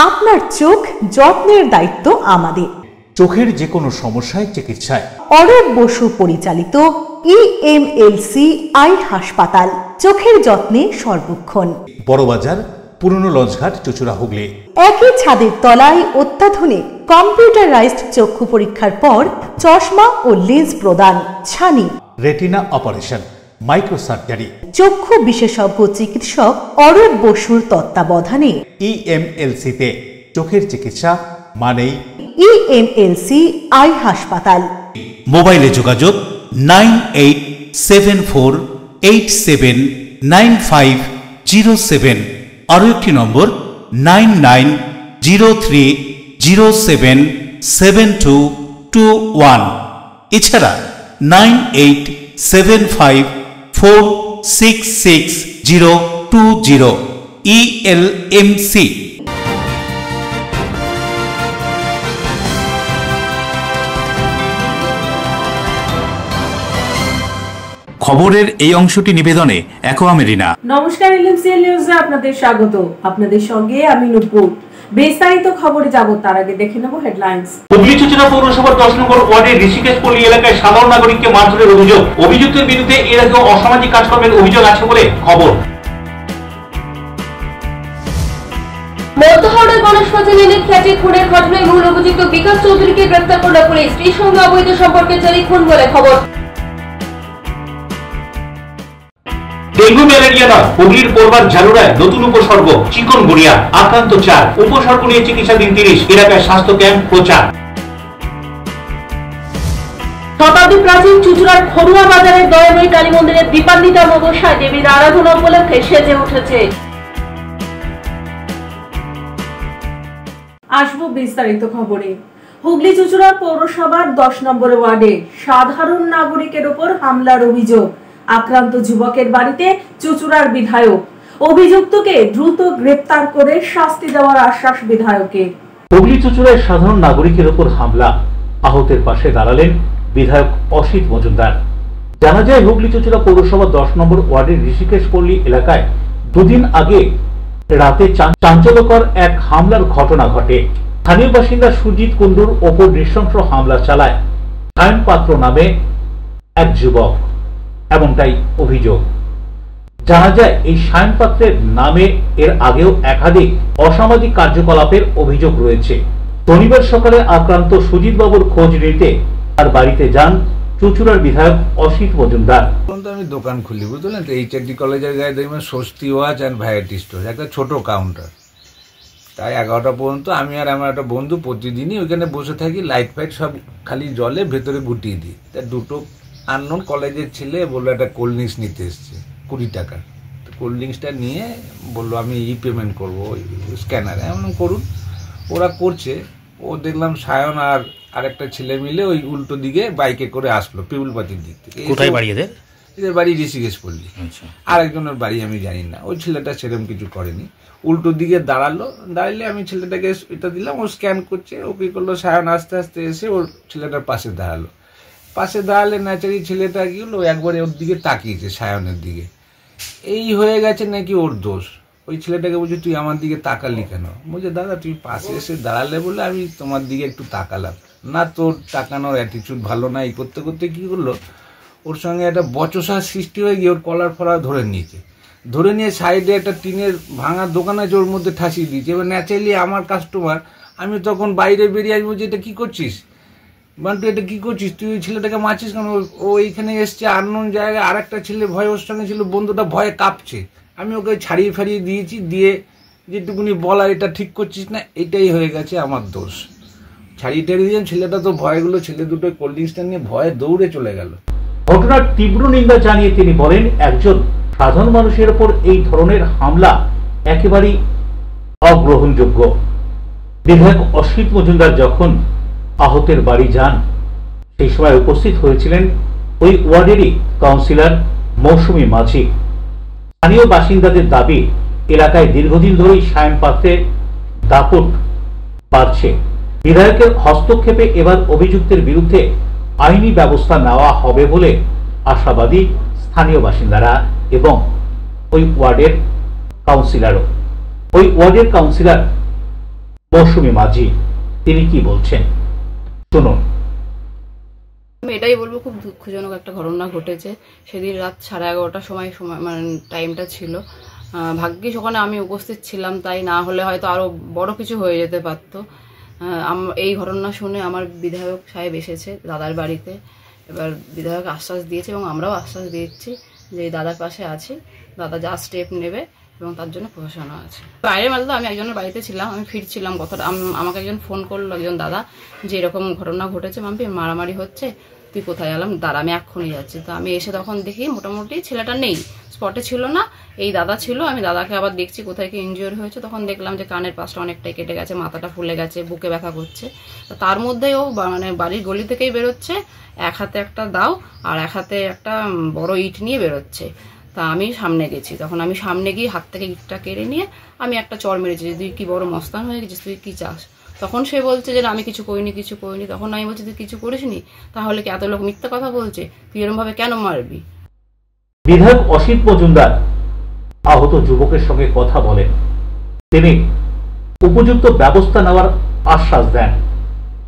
আপনার চোখ যত্নের দায়িত্ব আমাদের। চোখের যে কোনো সমস্যায় চিকিৎসায় অরূপ বসু পরিচালিত EMLC আই হাসপাতাল, চোখের যত্নে সর্বক্ষণ। বড়বাজার, পুরনো লঞ্চঘাট, চুঁচুড়া, হুগলি। একই ছাদের তলায় অত্যাধুনিক কম্পিউটারাইজড চক্ষু পরীক্ষার পর চশমা ও লেন্স প্রদান, ছানি, রেটিনা অপারেশন, মাইক্রো সার্জারি। চক্ষু বিশেষজ্ঞ চিকিৎসক অরূপ বসুর তত্ত্বাবধানে EMLC-তে চোখের চিকিৎসা মানেই EMLC আই হাসপাতাল। মোবাইলে যোগাযোগ 9874879507, আরও একটি নম্বর 9903077221, এছাড়া 9875466020 ELMC। খবরের এই অংশটি নিবেদনে অ্যাকোয়া মেরিনা। নমস্কার, এলএমসিএল নিউজে আপনাদের স্বাগত। আপনাদের সঙ্গে আমি নূপুর। বিস্তারিত খবরে যাব তার আগে দেখে নেব হেডলাইন্স। হুগলি চুঁচুড়া পৌরসভার 10 নম্বর ওয়ার্ডের ঋষিকেশ পল্লী এলাকায় সাধারণ নাগরিককে মারধরের অভিযোগ। অভিযুক্তের বিরুদ্ধে এর আগেও অসামাজিক কাজকর্মের অভিযোগ আছে বলে খবর। মধ্যহাওড়ার গণেশপাতি লেনের ফ্ল্যাটে খুনের ঘটনায় মূল অভিযুক্ত বিকাশ চৌধুরীকে গ্রেফতার করল পুলিশ। স্ত্রীর সঙ্গে অবৈধ সম্পর্কে জারি খুন বলে খবর। ডেঙ্গু ম্যালেরিয়া নয়, হুগলির পূর্বার ঝালুরায় নতুন উপসর্গ চিকনগুনিয়া, আক্রান্ত 4, উপসর্গ নিয়ে চিকিৎসাধীন 30, এলাকায় স্বাস্থ্য ক্যাম্প প্রচার। শতাব্দী প্রাচীন চুঁচুড়ার খড়ুয়া বাজারের দয়াময়ী কালী মন্দিরে দীপান্বিতা মগসায় দেবীর আরাধনা উপলক্ষে সেজে উঠেছে। আসবো বিস্তারিত খবরে। হুগলি চুঁচুড়া পৌরসভার 10 নম্বর ওয়ার্ডে সাধারণ নাগরিকের উপর হামলার অভিযোগ। আক্রান্ত যুবকের বাড়িতে চুঁচুড়ার বিধায়ক। অভিযুক্তকে দ্রুত গ্রেপ্তার করে শাস্তি দেওয়ার আশ্বাস বিধায়কের। হুগলি চুঁচুড়ায় সাধারণ নাগরিকের উপর হামলা, আহতের পাশে দাঁড়ালেন বিধায়ক অসিত মজুমদার। জানা যায়, হুগলি চুঁচুড়া পৌরসভা 10 নম্বর ওয়ার্ডের ঋষিকেশ পল্লী এলাকায় দুদিন আগে রাতে চাঞ্চল্যকর এক হামলার ঘটনা ঘটে। স্থানীয় বাসিন্দা সুজিত কুণ্ডুর ওপর নৃশংস হামলা চালায় সায়ন পাত্র নামে এক যুবক, এমনটাই অভিযোগ। জানা যায়, এই সায়ন পাত্রের নামে এর আগেও একাধিক অসামাজিক কার্যকলাপের অভিযোগ রয়েছে। শনিবার সকালে আক্রান্ত সুজিত বাবুর খোঁজ নিতে তার বাড়িতে যান চুঁচুড়ার বিধায়ক অসিত মজুমদার। আমি দোকান খুলি, বুঝলেন তো, HRD কলেজের গায়ে দেখবেন স্বস্তি ওয়াচ অ্যান্ড ভ্যারাইটি স্টোর, একটা ছোট কাউন্টার। তাই 11টা পর্যন্ত আমি আর আমার একটা বন্ধু প্রতিদিনই ওইখানে বসে থাকি, লাইট ফাইট সব খালি জলে ভেতরে গুটিয়ে দিই। তা দুটো আননোন কলেজের ছেলে বললো একটা কোল্ড ড্রিঙ্কস নিতে এসছে 20 টাকার। তো কোল্ড ড্রিঙ্কসটা নিয়ে বললো আমি পেমেন্ট করবো স্ক্যানারে। এমন করুন, ওরা করছে। ও দেখলাম সায়ন আর আরেকটা ছেলে মিলে ওই উল্টো দিকে বাইকে করে আসলো পিউলপাতির দিক থেকে। কোথায় বাড়ি এদের? এদের বাড়ি ঋষিকেশ পল্লী। আরেকজনের বাড়ি আমি জানি না। ওই ছেলেটা সেরকম কিছু করেনি, উল্টো দিকে দাঁড়ালে আমি ছেলেটাকে এটা দিলাম, ও স্ক্যান করছে। ও কি করলো, সায়ন আস্তে আস্তে এসে ওর ছেলেটার পাশে দাঁড়ালে ন্যাচারি ছেলেটা কি হলো, একবারে ওর দিকে তাকিয়েছে, সায়নের দিকে। এই হয়ে গেছে নাকি ওর দোষ। ওই ছেলেটাকে বলছে তুই আমার দিকে তাকালি কেন? বলছে দাদা তুই পাশে এসে দাঁড়ালে বলে আমি তোমার দিকে একটু তাকালাম। না, তোর তাকানোর অ্যাটিটিউড ভালো না। এই করতে করতে কি করলো, ওর সঙ্গে একটা বচসার সৃষ্টি হয়ে গিয়ে ওর কলার ফলার ধরে নিয়ে সাইডে একটা টিনের ভাঙা দোকান আছে, ওর মধ্যে ঠাসিয়ে দিয়েছে। এবার ন্যাচারালি আমার কাস্টমার, আমি তখন বাইরে বেরিয়ে আসবো, যে এটা কি করছিস বান্টু, এটা কি করছিস তুই? ওই ছেলেটাকে মারছিস কেন? ও এইখানে এসছে আননোন জায়গায়, আর একটা ছেলে ভয় ওর সঙ্গে ছিল, বন্ধুটা ভয়ে কাঁপছে। আমি ওকে ছাড়িয়ে ফাড়িয়ে দিয়েছি, দিয়ে যেটুকুনি বলা এটা ঠিক করছিস না, এটাই হয়ে গেছে আমার দোষ। ছাড়িয়ে টাড়িয়ে দিলাম, ছেলেটা তো ভয়গুলো, ছেলে দুটো কোল্ড ড্রিঙ্কসটা নিয়ে ভয়ে দৌড়ে চলে গেল। ঘটনার তীব্র নিন্দা জানিয়ে তিনি বলেন, একজন সাধারণ মানুষের উপর এই ধরনের হামলা একেবারেই অগ্রহণযোগ্য। বিধায়ক অসিত মজুমদার যখন আহতের বাড়ি যান, সেই সময় উপস্থিত হয়েছিলেন ওই ওয়ার্ডেরই কাউন্সিলর মৌসুমী মাঝি। স্থানীয় বাসিন্দাদের দাবি, এলাকায় দীর্ঘদিন ধরেই সায়ন পাত্রের দাপট বাড়ছে। বিধায়কের হস্তক্ষেপে এবার অভিযুক্তের বিরুদ্ধে আইনি ব্যবস্থা নেওয়া হবে বলে আশাবাদী স্থানীয় বাসিন্দারা এবং ওই ওয়ার্ডের কাউন্সিলরও। ওই ওয়ার্ডের কাউন্সিলর মৌসুমী মাঝি, তিনি কি বলছেন শুনুন। আমি এটাই বলবো, খুব দুঃখজনক একটা ঘটনা ঘটেছে। সেদিন রাত 11:30টার সময় মানে টাইমটা ছিল। ভাগ্যিস ওখানে আমি উপস্থিত ছিলাম, তাই না হলে হয়তো আরো বড় কিছু হয়ে যেতে পারতো। এই ঘটনা শুনে আমার বিধায়ক সাহেব এসেছে দাদার বাড়িতে। এবার বিধায়ক আশ্বাস দিয়েছে এবং আমরাও আশ্বাস দিচ্ছি যে দাদার পাশে আছি, দাদা যা স্টেপ নেবে এবং তার জন্য প্রশাসনও আছে। বাইরের মাঝে আমি একজনের বাড়িতে ছিলাম, আমি ফিরছিলাম, কথাটা আমাকে একজন ফোন করলো, একজন দাদা, যে এরকম ঘটনা ঘটেছে মাম্পি, মারামারি হচ্ছে, তুই কোথায় এলাম, দাঁড়া আমি এক্ষুনি যাচ্ছি। তো আমি এসে তখন দেখি মোটামুটি ছেলেটা নেই, স্পটে ছিল না, এই দাদা ছিল। আমি দাদাকে আবার দেখছি কোথায় কি ইনজিওর হয়েছে, তখন দেখলাম যে কানের পাশটা অনেকটাই কেটে গেছে, মাথাটা ফুলে গেছে, বুকে ব্যথা করছে। তার মধ্যেও মানে বাড়ির গলি থেকেই বেরোচ্ছে, এক হাতে একটা দাও আর এক হাতে একটা বড় ইট নিয়ে বেরোচ্ছে। তা আমি সামনে গেছি, তখন আমি সামনে গিয়ে হাত থেকে ইটটা কেড়ে নিয়ে আমি একটা চড় মেরেছি, তুই কি বড় মস্তান হয়ে গেছিস, তুই কি চাস? তখন সে বলছে যে আমি কিছু করিনি, কিছু করিনি। তখন আমি বলছি তুই কিছু করিসনি, তাহলে কি এত লোক মিথ্যা কথা বলছে, তুই এরকম ভাবে কেন মারবি? বিধায়ক অসিত মজুমদার আহত যুবকের সঙ্গে কথা বলেন, তিনি উপযুক্ত ব্যবস্থা নেওয়ার আশ্বাস দেন।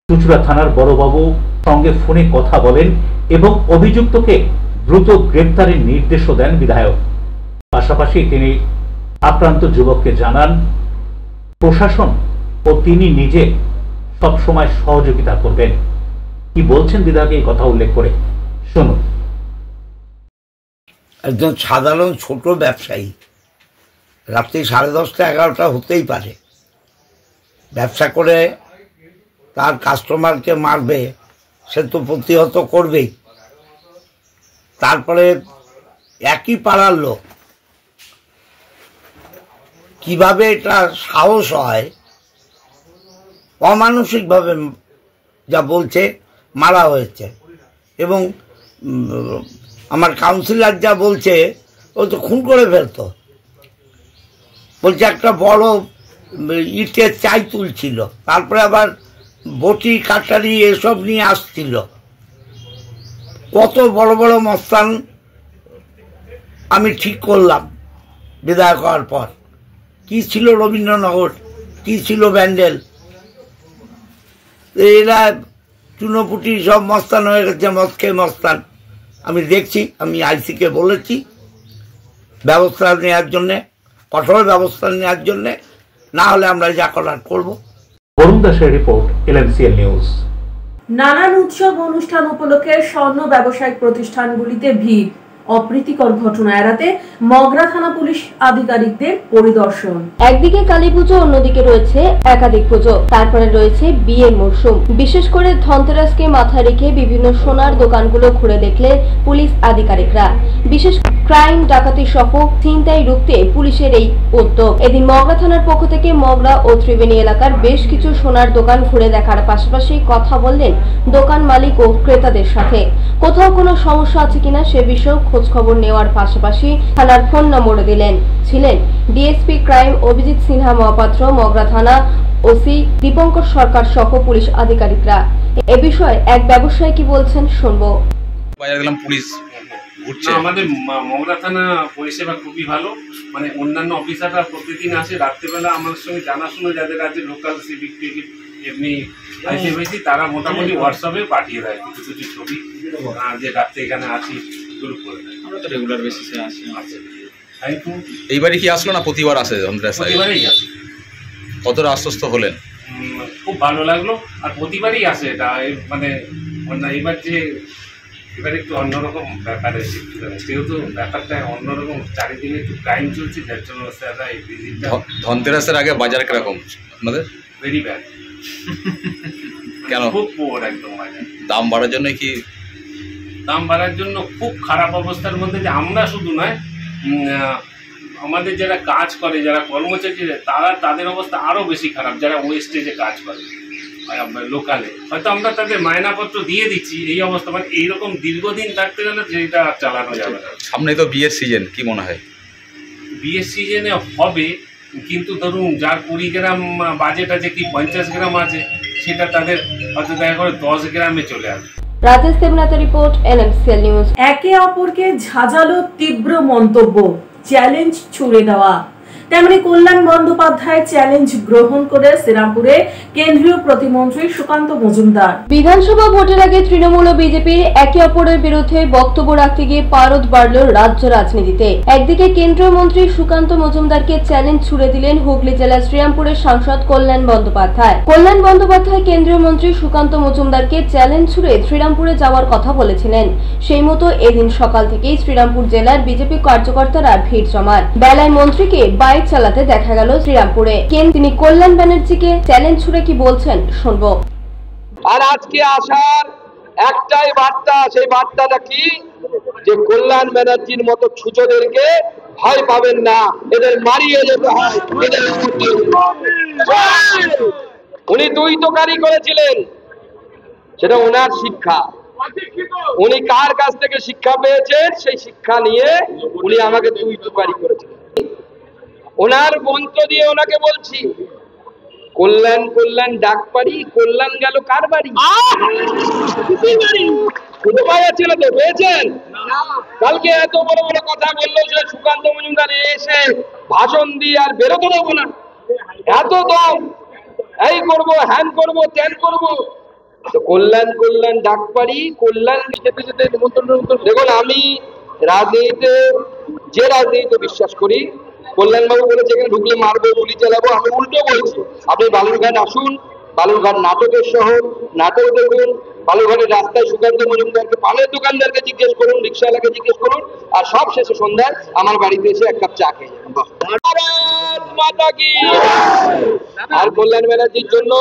চুঁচুড়া থানার বড়বাবু সঙ্গে ফোনে কথা বলেন এবং অভিযুক্তকে দ্রুত গ্রেপ্তারের নির্দেশও দেন বিধায়ক। পাশাপাশি তিনি আক্রান্ত যুবককে জানান প্রশাসন ও তিনি নিজে সবসময় সহযোগিতা করবেন। কি বলছেন বিধায়ক এই কথা উল্লেখ করে শুনুন। একজন সাধারণ ছোট ব্যবসায়ী, রাত্রি 10:30 11টা হতেই পারে, ব্যবসা করে তার কাস্টমারকে মারবে, সে তো প্রতিহত করবেই। তারপরে একই পাড়ার লোক, কিভাবে এটা সাহস হয়, অমানসিকভাবে যা বলছে মারা হয়েছে। এবং আমার কাউন্সিলর যা বলছে ও তো খুন করে ফেলতো, বলছে একটা বড় ইটের চাই তুলছিল, তারপরে আবার বটি কাটারি এসব নিয়ে আসছিল। কত বড় বড় মস্তান আমি ঠিক করলাম বিধায়ক হওয়ার পর। কি ছিল রবীন্দ্রনগর, কি ছিল ব্যান্ডেল, এরা চুনোপুটি সব মস্তান হয়ে গেছে, মদ খেয়ে মস্তান। আমি দেখছি, আমি আইসিকে বলেছি ব্যবস্থা নেওয়ার জন্যে, কঠোর ব্যবস্থা নেওয়ার জন্যে, না হলে আমরা যা করার করবো। বরুণ দাসের রিপোর্ট, LMCL নিউজ। নানান উৎসব অনুষ্ঠান উপলক্ষে স্বর্ণ ব্যবসায়িক প্রতিষ্ঠানগুলিতে ভিড়, অপ্রীতিকর ঘটনা এড়াতে মগরা থানা পুলিশ আধিকারিকদের পরিদর্শন। একদিকে কালী পুজো, অন্যদিকে রয়েছে একাধিক পুজো, তারপরে রয়েছে বিয়ের মরশুম। বিশেষ করে ধনতেরাসকে মাথায় রেখে বিভিন্ন সোনার দোকানগুলো ঘুরে দেখলে পুলিশ আধিকারিকরা। বিশেষ ক্রাইম, ডাকাতি সহ ছিনতাই রুখতে পুলিশের এই উদ্যোগ। এদিন মগরা থানার পক্ষ থেকে মগরা ও ত্রিবেণী এলাকার বেশ কিছু সোনার দোকান ঘুরে দেখার পাশাপাশি কথা বললেন দোকান মালিক ও ক্রেতাদের সাথে। কোথাও কোনো সমস্যা আছে কিনা সে বিষয়ে খোঁজ খবর নেওয়ার পাশাপাশি থানার ফোন নম্বর দিলেন। ছিলেন ডিএসপি ক্রাইম অভিজিৎ সিনহা মহাপাত্র, মগরা থানা ওসি দীপঙ্কর সরকার সহ পুলিশ আধিকারিকরা। এ বিষয়ে এক ব্যবসায়ী কি বলছেন শুনবো। পুলিশ আমাদের মগরা থানা পরিষেবা খুবই ভালো, মানে অন্যান্য অফিসাররা প্রতিদিন আসে, রাত্রেবেলা আমার সঙ্গে জানাশোনা যাদের আছে লোকাল সিভিক টিভিক এমনি আইসিএমসি, তারা মোটামুটি হোয়াটসঅ্যাপে পাঠিয়ে দেয় কিছু কিছু ছবি, যে রাত্রে এখানে আছি এগুলো করে দেয়। আমরা তো রেগুলার বেসিসে আসি। Thank you. এইবারই কি আসলো না প্রতিবার আসে? প্রতিবারই আসে। কতটা আশ্বস্ত হলেন? খুব ভালো লাগলো, আর প্রতিবারই আসে এটা, মানে এবার যে এবার একটু অন্যরকম ব্যাপার এসে, যেহেতু ব্যাপারটা অন্যরকম, চারিদিকে একটু ক্রাইম চলছে, যার জন্য স্যাররা এই ভিজিটটা। ধনতেরাসের আগে বাজার কিরকম আপনাদের? Very bad. কেন? খুব পুয়ার একদম বাজার। দাম বাড়ার জন্য কি? দাম বাড়ার জন্য খুব খারাপ অবস্থার মধ্যে, যে আমরা শুধু নয়, আমাদের যারা কাজ করে, যারা কর্মচারী, তাদের অবস্থা আরও বেশি খারাপ, যারা ওয়েস্টেজে কাজ করে লোকালে। হয়তো আমরা তাদের মায়নাপত্র দিয়ে দিচ্ছি, এই অবস্থা, মানে এইরকম দীর্ঘদিন থাকতে গেলে যেটা চালানো যাবে না। সামনে তো বিয়ের সিজন, কি মনে হয়? বিয়ের সিজনে হবে, কিন্তু ধরুন যার 20 গ্রাম বাজেট আছে, কি 50 গ্রাম আছে, সেটা তাদের হয়তো দেখা করে 10 গ্রামে চলে আসবে। রাজেশ দেবনাথের রিপোর্ট, LMCL নিউজ। একে অপরকে ঝাঁঝালো তীব্র মন্তব্য, চ্যালেঞ্জ ছুড়ে দেওয়া, তেমনি কল্যাণ বন্দ্যোপাধ্যায় চ্যালেঞ্জ গ্রহণ করে শ্রীরামপুরে কেন্দ্রীয় প্রতিমন্ত্রী সুকান্ত মজুমদার। বিধানসভা ভোটের আগে তৃণমূল ও বিজেপির একে অপরের বিরুদ্ধে বক্তব্য রাখতে গিয়ে পারদ বাড়ল রাজ্য রাজনীতিতে। একদিকে কেন্দ্রীয় মন্ত্রী সুকান্ত মজুমদারকে চ্যালেঞ্জ ছুড়ে দিলেন হুগলি জেলার শ্রীরামপুরের সাংসদ কল্যাণ বন্দ্যোপাধ্যায়। কল্যাণ বন্দ্যোপাধ্যায় কেন্দ্রীয় মন্ত্রী সুকান্ত মজুমদারকে চ্যালেঞ্জ ছুড়ে শ্রীরামপুরে যাওয়ার কথা বলেছিলেন। সেই মতো এদিন সকাল থেকেই শ্রীরামপুর জেলার বিজেপি কার্যকর্তারা ভিড় জমান। বেলায় মন্ত্রীকে বাইক চালাতে দেখা গেল শ্রীরামপুরে। তিনি কল্যাণ ব্যানার্জিকে চ্যালেঞ্জ ছুড়ে কি বলছেন শুনবো। আর আজকে আসার একটাই বার্তা, সেই বার্তাটা কি, যে কল্যাণ ব্যানার্জির মতো ছুঁচোদেরকে ভয় পাবেন না, এদের মারিয়ে যেতে হয়। উনি দুই তোকারি করেছিলেন, সেটা ওনার শিক্ষা। উনি কার কাছ থেকে শিক্ষা পেয়েছেন সেই শিক্ষা নিয়ে উনি আমাকে দুই তোকারি করেছিলেন। ওনার মন্ত্র দিয়ে ওনাকে বলছি, কল্যাণ কল্যাণ ডাক পারি, কল্যাণ গেল কার বাড়ি? খুঁজে পাওয়া ছিল তো, পেয়েছেন? কালকে এত বড় বড় কথা বললো যে সুকান্ত মজুমদার এসে ভাষণ দিয়ে আর বেরোতে দেবো না, এত দম, এই করবো, হ্যান করবো, ত্যান করবো। কল্যাণ কল্যাণ ডাক পারি, কল্যাণ যেতে যেতে নিমন্ত্রণ। দেখুন, আমি রাজনীতিতে যে রাজনীতিতে বিশ্বাস করি, কল্যাণবাবু বলেছে এখানে ঢুকলে মারবো, গুলি চালাবো, আমি উল্টো বলছি। আপনি বালুরঘাট আসুন, বালুরঘাট নাটকের শহর, নাটক দেখুন। বালুরঘাটের রাস্তায় সুকান্ত মজুমদারকে, পানের দোকানদারকে জিজ্ঞেস করুন, রিক্সাওয়ালাকে জিজ্ঞেস করুন, আর সব শেষে সন্ধ্যায় আমার বাড়িতে এসে এক কাপ চা খেয়ে যাবেন। আর কল্যাণ ব্যানার্জির জন্য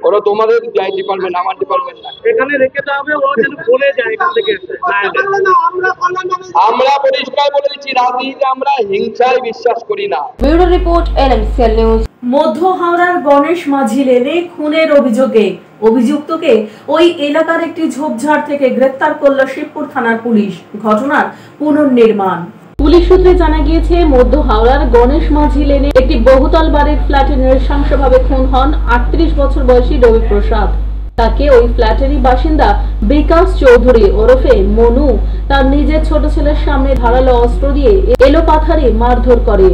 ওরা তোমাদের ডিপার্টমেন্ট, আমার ডিপার্টমেন্ট না, এখানে রেখে দেওয়া হবে, ও যেন বলে যায় এখান থেকে। আমরা পরিষ্কার বলে দিচ্ছি, রাজনীতিতে আমরা হিংসায় বিশ্বাস করি না। Bureau report, NMCL news. মধ্য হাওড়ার গণেশ মাঝি লেনে খুনের অভিযোগে অভিযুক্তকে ওই এলাকার একটি ঝোপঝাড় থেকে গ্রেফতার করল শিবপুর থানার পুলিশ। ঘটনার পুনর্নির্মাণ। পুলিশ সূত্রে জানা গিয়েছে, মধ্য হাওড়ার গণেশ মাঝি লেনে একটি বহুতল বাড়ির ফ্ল্যাটে নৃশংসভাবে খুন হন 38 বছর বয়সী রবি প্রসাদ। তাকে ওই ফ্ল্যাটেরই বাসিন্দা বিকাশ চৌধুরী ওরফে মনু তার নিজের ছোট ছেলের সামনে ধারালো অস্ত্র দিয়ে এলোপাথারি মারধর করে।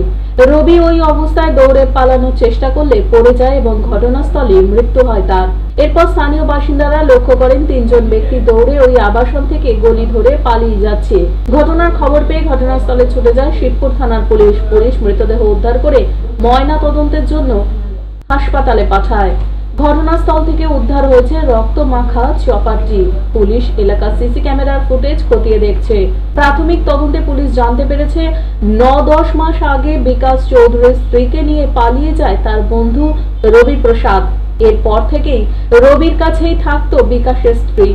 রবি ওই অবস্থায় দৌড়ে পালানোর চেষ্টা করলে পড়ে যায় এবং ঘটনাস্থলে মৃত্যু হয় তার। এরপর স্থানীয় বাসিন্দারা লক্ষ্য করেন 3 জন ব্যক্তি দৌড়ে ওই আবাসন থেকে গলি ধরে পালিয়ে যাচ্ছে। ঘটনার খবর পেয়ে ঘটনাস্থলে ছুটে যায় শিবপুর থানার পুলিশ। পুলিশ মৃতদেহ উদ্ধার করে ময়না তদন্তের জন্য হাসপাতালে পাঠায়। ঘটনাস্থল থেকে উদ্ধার হয়েছে রক্ত মাখা চপারটি। পুলিশ এলাকার সিসি ক্যামেরার ফুটেজ খতিয়ে দেখছে। প্রাথমিক তদন্তে পুলিশ জানতে পেরেছে 9-10 মাস আগে বিকাশ চৌধুরীর স্ত্রীকে নিয়ে পালিয়ে যায় তার বন্ধু রবি প্রসাদ। এরপর থেকেই রবির কাছেই থাকতো বিকাশের স্ত্রী।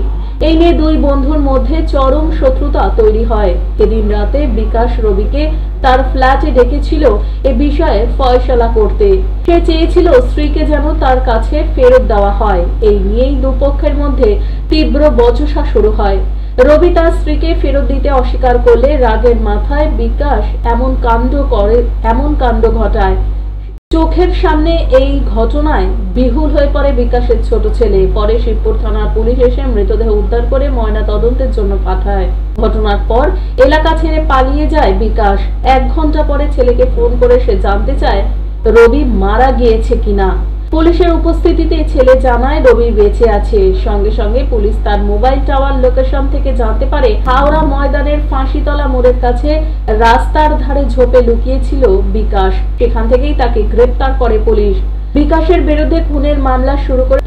এই নিয়ে দুই বন্ধুর মধ্যে চরম শত্রুতা তৈরি হয়। এদিন রাতে বিকাশ রবিকে তার ফ্ল্যাটে ডেকেছিল এ বিষয়ে ফয়সালা করতে। সে চেয়েছিল স্ত্রীকে যেন তার কাছে ফেরত দেওয়া হয়। এই নিয়েই দুপক্ষের মধ্যে তীব্র বচসা শুরু হয়। রবি তার স্ত্রীকে ফেরত দিতে অস্বীকার করলে রাগের মাথায় বিকাশ এমন কাণ্ড ঘটায়। চোখের সামনে এই ঘটনায় বিহুল হয়ে পড়ে বিকাশের ছোট ছেলে। পরে শিবপুর থানার পুলিশ এসে মৃতদেহ উদ্ধার করে ময়না তদন্তের জন্য পাঠায়। ঘটনার পর এলাকা ছেড়ে পালিয়ে যায় বিকাশ। 1 ঘন্টা পরে ছেলেকে ফোন করে সে জানতে চায় রবি মারা গিয়েছে কিনা। পুলিশের উপস্থিতিতে ছেলে জানায় রবি বেঁচে আছে। সঙ্গে সঙ্গে পুলিশ তার মোবাইল টাওয়ার লোকেশন থেকে জানতে পারে হাওড়া ময়দানের ফাঁসিতলা মোড়ের কাছে রাস্তার ধারে ঝোপে লুকিয়েছিল বিকাশ। সেখান থেকেই তাকে গ্রেফতার করে পুলিশ। বিকাশের বিরুদ্ধে খুনের মামলা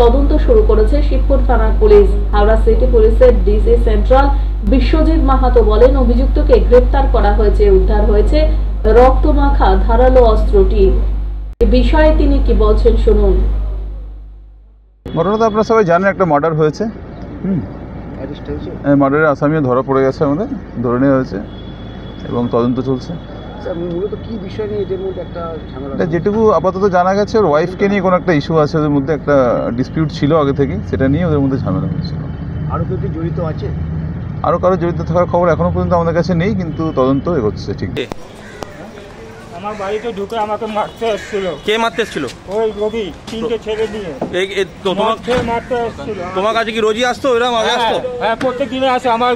তদন্ত শুরু করেছে শিবপুর থানার পুলিশ। হাওড়া সিটি পুলিশের ডিসি সেন্ট্রাল বিশ্বজিৎ মাহাতো বলেন, অভিযুক্তকে গ্রেফতার করা হয়েছে। উদ্ধার হয়েছে রক্তমাখা ধারালো অস্ত্রটি। এই বিষয়ে তিনি কি বলছেন শুনুন। ঘটনা তো আপনারা সবাই জানেন, একটা মার্ডার হয়েছে। মার্ডারের আসামিও ধরা পড়ে গেছে, আমাদের ধরে নেওয়া হয়েছে এবং তদন্ত চলছে। মূলত কি বিষয় নিয়ে এদের মধ্যে একটা ঝামেলা? যেটুকু আপাতত জানা গেছে, ওর ওয়াইফকে নিয়ে কোনো একটা ইস্যু আছে, ওদের মধ্যে একটা ডিসপিউট ছিল আগে থেকে, সেটা নিয়ে ওদের মধ্যে ঝামেলা হয়েছিল। আরও কেউ কি জড়িত আছে? আরও কারো জড়িত থাকার খবর এখনো পর্যন্ত আমাদের কাছে নেই, কিন্তু তদন্ত এগোচ্ছে। ঠিক আমার বাড়িতে ঢুকে আমাকে মারতে এসেছিল। কে মারতে এসেছিল? ওই রবি, 3টে ছেলে নিয়ে তোমার কাছে কি রোজই আসতো? এরা মাঝে আসতো? হ্যাঁ, প্রত্যেক দিনে আসে। আমার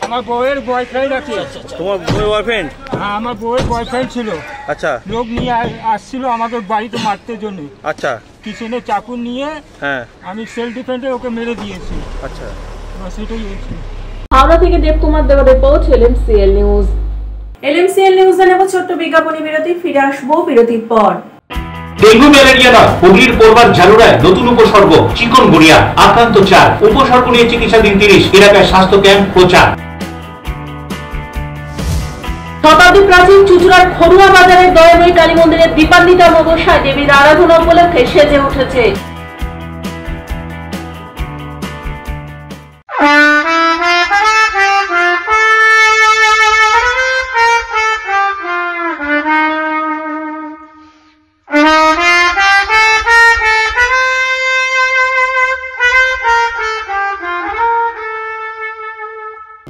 আমার বউয়ের বয়ফ্রেন্ড আছে। তোমার বউয়ের বয়ফ্রেন্ড? হ্যাঁ, আমার বউয়ের বয়ফ্রেন্ড ছিল। আচ্ছা। লোক নিয়ে আসছিল আমাকে বাড়িতে মারতে জন্য। আচ্ছা। কিচেনে চাকু নিয়ে হ্যাঁ আমি সেলফ ডিফেন্সে ওকে মেরে দিয়েছি। আচ্ছা, সেটাই হয়েছে। হাওড়া থেকে দেবকুমার দেওয়ার রিপোর্ট, LMCL নিউজ। LMCL নিউজে নেব ছোট্ট বিজ্ঞাপনী বিরতি, ফিরে আসবো বিরতির পর। ডেঙ্গু ম্যালেরিয়া নয়, হুগলির পূর্বার ঝালুড়ায় নতুন উপসর্গ চিকনগুনিয়া, আক্রান্ত 4, উপসর্গ নিয়ে চিকিৎসাধীন 30, এলাকায় স্বাস্থ্য ক্যাম্প প্রচার। শতাব্দী প্রাচীন চুচুড়ার খড়ুয়া বাজারের দয়াময়ী কালী মন্দিরের দীপান্বিতা অমাবস্যায় দেবীর আরাধনা উপলক্ষে সেজে উঠেছে।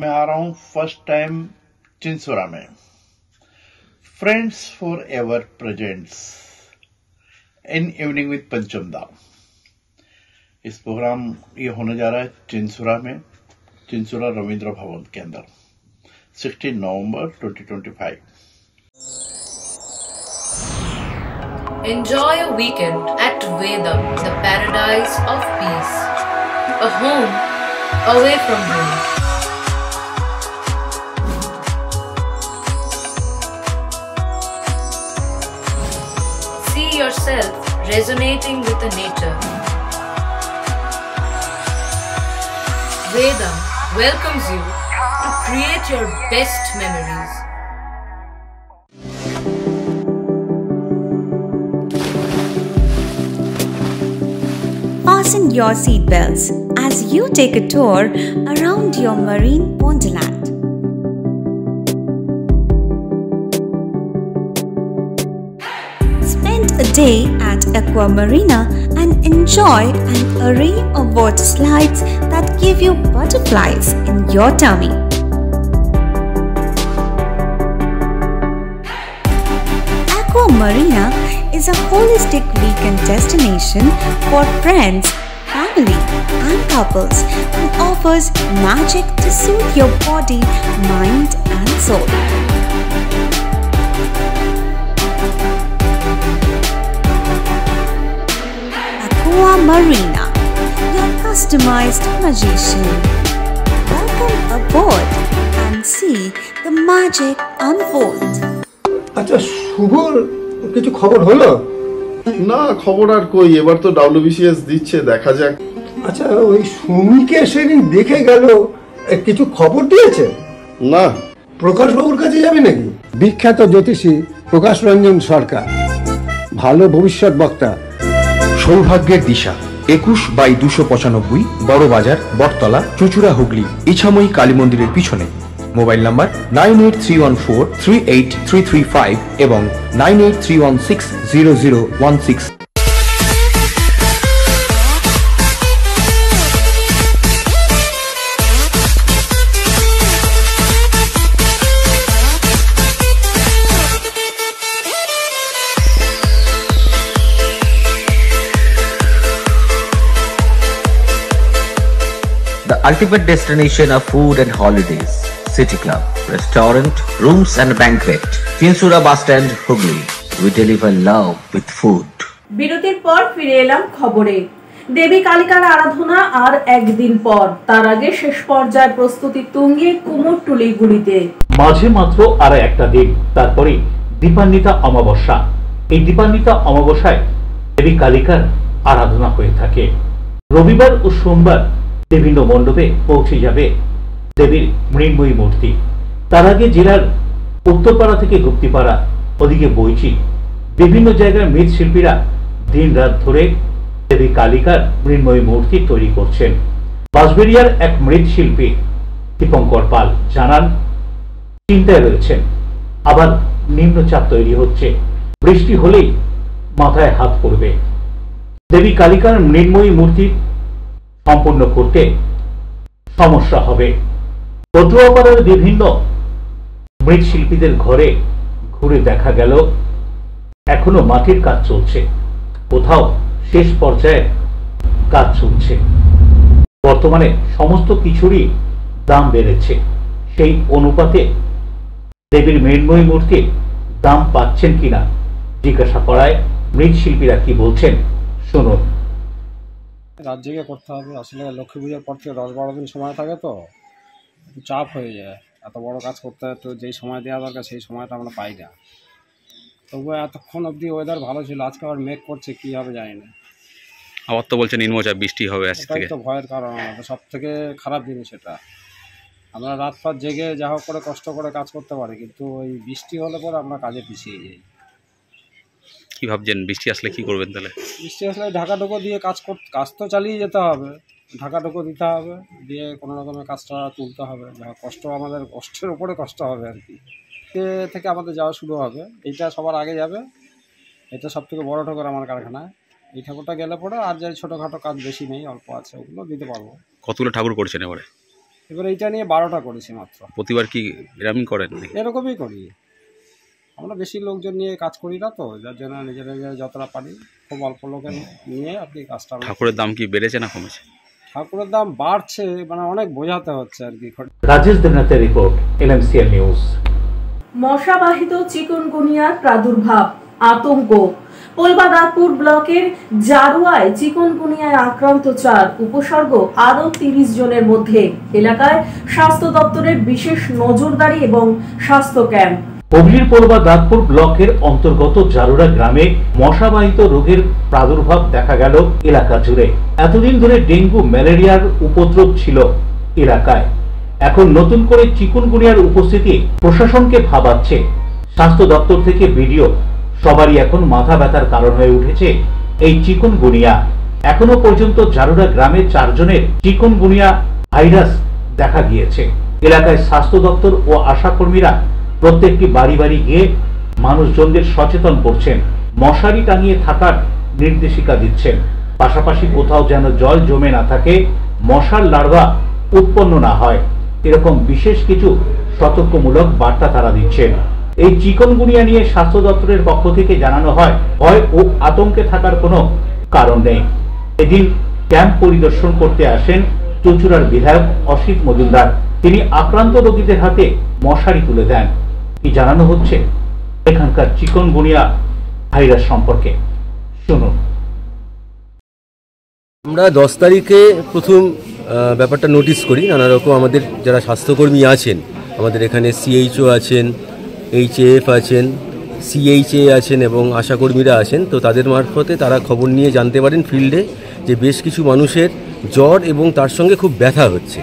मैं आ रहा हूं फर्स्ट टाइम चिंसोरा में। Friends for ever presents in evening with पंचम दा। इस प्रोग्राम ये होने जा रहा है चिंसोरा में, चिंसोरा रविंद्र भवन के अंदर 16 नवंबर 2025। Enjoy a weekend at Vedam, the paradise of peace. A home away from home. See yourself resonating with the nature. Vedam welcomes you to create your best memories. Fasten your seatbelts as you take a tour around your marine wonderland. Spend a day at Aqua Marina and enjoy an array of water slides that give you butterflies in your tummy. Aqua Marina is a holistic weekend destination for friends, family and couples and offers magic to soothe your body, mind and soul. Aqua Marina, your customized magician. Welcome aboard and see the magic unfold. আচ্ছা, শুভর কিছু খবর হলো? না, খবর আর কই, এবার তো WBCS দিচ্ছে, দেখা যাক। আচ্ছা, ওই সুমিকে সেদিন দেখে গেল, কিছু খবর দিয়েছে? না। প্রকাশ বাবুর কাছে যাবে নাকি? বিখ্যাত জ্যোতিষী প্রকাশ রঞ্জন সরকার, ভালো ভবিষ্যৎ বক্তা। সৌভাগ্যের দিশা 21/295 বড় বাজার, বটতলা, চুচুড়া, হুগলি, ইছাময়ী কালী মন্দিরের পিছনে। মোবাইল নাম্বার 9831438335 এবং 9831600016। The ultimate destination of food and holidays. City Club, restaurant, rooms and banquet. Chinsura Bus Stand, Hugli. We deliver love with food. বিরতির পর ফিরে এলাম খবরে। দেবী কালিকার আরাধনা আর একদিন পর, তার আগে শেষ পর্যায়ে প্রস্তুতি তুঙ্গে কুমোরটুলিগুড়িতে। মাঝে মাত্র আর একটা দিন, তারপরে দীপান্বিতা অমাবস্যা। এই দীপান্বিতা অমাবস্যায় দেবী কালিকার আরাধনা হয়ে থাকে। রবিবার ও সোমবার বিভিন্ন মণ্ডপে পৌঁছে যাবে দেবীর মৃন্ময়ী মূর্তি। তার আগে জেলার উত্তরপাড়া থেকে গুপ্তিপাড়া, ওদিকে বইচি, বিভিন্ন জায়গায় মৃৎশিল্পীরা দিন রাত ধরে দেবী কালিকার মৃন্ময়ী মূর্তি তৈরি করছেন। বাঁশবেড়িয়ার এক মৃৎশিল্পী দীপঙ্কর পাল জানান, চিন্তায় রয়েছেন, আবার নিম্নচাপ তৈরি হচ্ছে, বৃষ্টি হলেই মাথায় হাত পড়বে। দেবী কালিকার মৃন্ময়ী মূর্তি সম্পন্ন করতে সমস্যা হবে। পটুয়াপাড়ার বিভিন্ন মৃৎশিল্পীদের ঘরে ঘুরে দেখা গেল এখনো মাটির কাজ চলছে, কোথাও শেষ পর্যায়ে কাজ চলছে। বর্তমানে সমস্ত কিছুরই দাম বেড়েছে, সেই অনুপাতে দেবীর মৃন্ময়ী মূর্তির দাম পাচ্ছেন কিনা জিজ্ঞাসা করায় মৃৎশিল্পীরা কি বলছেন শুনুন। রাত জেগে করতে হবে, আসলে লক্ষ্মী পুজোর পর থেকে 10-12 দিন সময় থাকে, তো চাপ হয়ে যায়। এত বড় কাজ করতে তো যেই সময় দেওয়া দরকার সেই সময়টা আমরা পাই না। তবুও এতক্ষণ অবধি ওয়েদার ভালো ছিল, আজকে আবার মেঘ করছে, কী হবে জানি না। আবার তো বলছেন নিম্নচাপ বৃষ্টি হবে আজ থেকে। তো ভয়ের কারণ আমাদের সব থেকে খারাপ জিনিস এটা। আমরা রাত পাত জেগে যা হোক করে কষ্ট করে কাজ করতে পারি, কিন্তু ওই বৃষ্টি হলে পরে আমরা কাজে পিছিয়ে যাই। কি ভাবছেন বৃষ্টি আসলে কি করবেন তাহলে? বৃষ্টি আসলে ঢাকা ঢোকো দিয়ে কাজ তো চালিয়ে যেতে হবে, ঢাকা ঢোকো দিতে হবে, দিয়ে কোনো রকমের কাজটা তুলতে হবে। যা কষ্ট আমাদের কষ্টের উপরে কষ্ট হবে আর কি। থেকে আমাদের যাওয়া শুরু হবে, এইটা সবার আগে যাবে। এটা সব থেকে বড় ঠাকুর আমার কারখানায়। এই ঠাকুরটা গেলে পরে আর যাই ছোটোখাটো কাজ বেশি নেই, অল্প আছে, ওগুলো দিতে পারবো। কতগুলো ঠাকুর করছেন এবারে? এবার এইটা নিয়ে 12টা করেছি মাত্র। প্রতিবার কি এরকমই করেন? এরকমই করি, আমরা বেশি লোকজন নিয়ে কাজ করি না, তো যার জন্য নিজেরা যতটা পারি খুব অল্প লোকের নিয়ে আপনি কাজটা। ঠাকুরের দাম কি বেড়েছে না কমেছে? ঠাকুরের দাম বাড়ছে, মানে অনেক বোঝাতে হচ্ছে আর কি। রাজেশ দেবনাথের রিপোর্ট, LMCL নিউজ। মশাবাহিত চিকুনগুনিয়ার প্রাদুর্ভাব, আতঙ্ক। পোলবাদারপুর ব্লকের জারুয়ায় চিকুনগুনিয়ায় আক্রান্ত 4, উপসর্গ আরও 30 জনের মধ্যে। এলাকায় স্বাস্থ্য দপ্তরের বিশেষ নজরদারি এবং স্বাস্থ্য ক্যাম্প। হুগলির পোলবাদারপুর ব্লকের অন্তর্গত জারুরা গ্রামে মশাবাহিত রোগের প্রাদুর্ভাব দেখা গেল এলাকা জুড়ে। এতদিন ধরে ডেঙ্গু ম্যালেরিয়ার উপদ্রব ছিল এলাকায়, এখন নতুন করে চিকুনগুনিয়ার উপস্থিতি প্রশাসনকে ভাবাচ্ছে। স্বাস্থ্য দপ্তর থেকে ভিডিও সবারই এখন মাথা ব্যথার কারণ হয়ে উঠেছে এই চিকুনগুনিয়া। এখনো পর্যন্ত জারুরা গ্রামে 4 জনের চিকুনগুনিয়া ভাইরাস দেখা গিয়েছে। এলাকায় স্বাস্থ্য দপ্তর ও আশাকর্মীরা প্রত্যেকটি বাড়ি বাড়ি গিয়ে মানুষজনদের সচেতন করছেন, মশারি টাঙিয়ে থাকার নির্দেশিকা দিচ্ছেন। পাশাপাশি কোথাও যেন জল জমে না থাকে, মশার লার্ভা উৎপন্ন না হয়, এরকম বিশেষ কিছু সতর্কমূলক বার্তা তারা দিচ্ছেন। এই চিকুনগুনিয়া নিয়ে স্বাস্থ্য দপ্তরের পক্ষ থেকে জানানো হয়, ভয় ও আতঙ্কে থাকার কোনো কারণ নেই। এদিন ক্যাম্প পরিদর্শন করতে আসেন চুঁচুড়ার বিধায়ক অসিত মজুমদার। তিনি আক্রান্ত রোগীদের হাতে মশারি তুলে দেন। কি জানানো হচ্ছে এখানকার চিকুনগুনিয়া ভাইরাস সম্পর্কে শুনুন। আমরা 10 তারিখে প্রথম ব্যাপারটা নোটিস করি। নানা রকম আমাদের যারা স্বাস্থ্যকর্মী আছেন, আমাদের এখানে CHO আছেন, HAF আছেন, CHA আছেন এবং আশাকর্মীরা আছেন। তো তাদের মারফতে তারা খবর নিয়ে জানতে পারেন ফিল্ডে যে বেশ কিছু মানুষের জ্বর এবং তার সঙ্গে খুব ব্যথা হচ্ছে।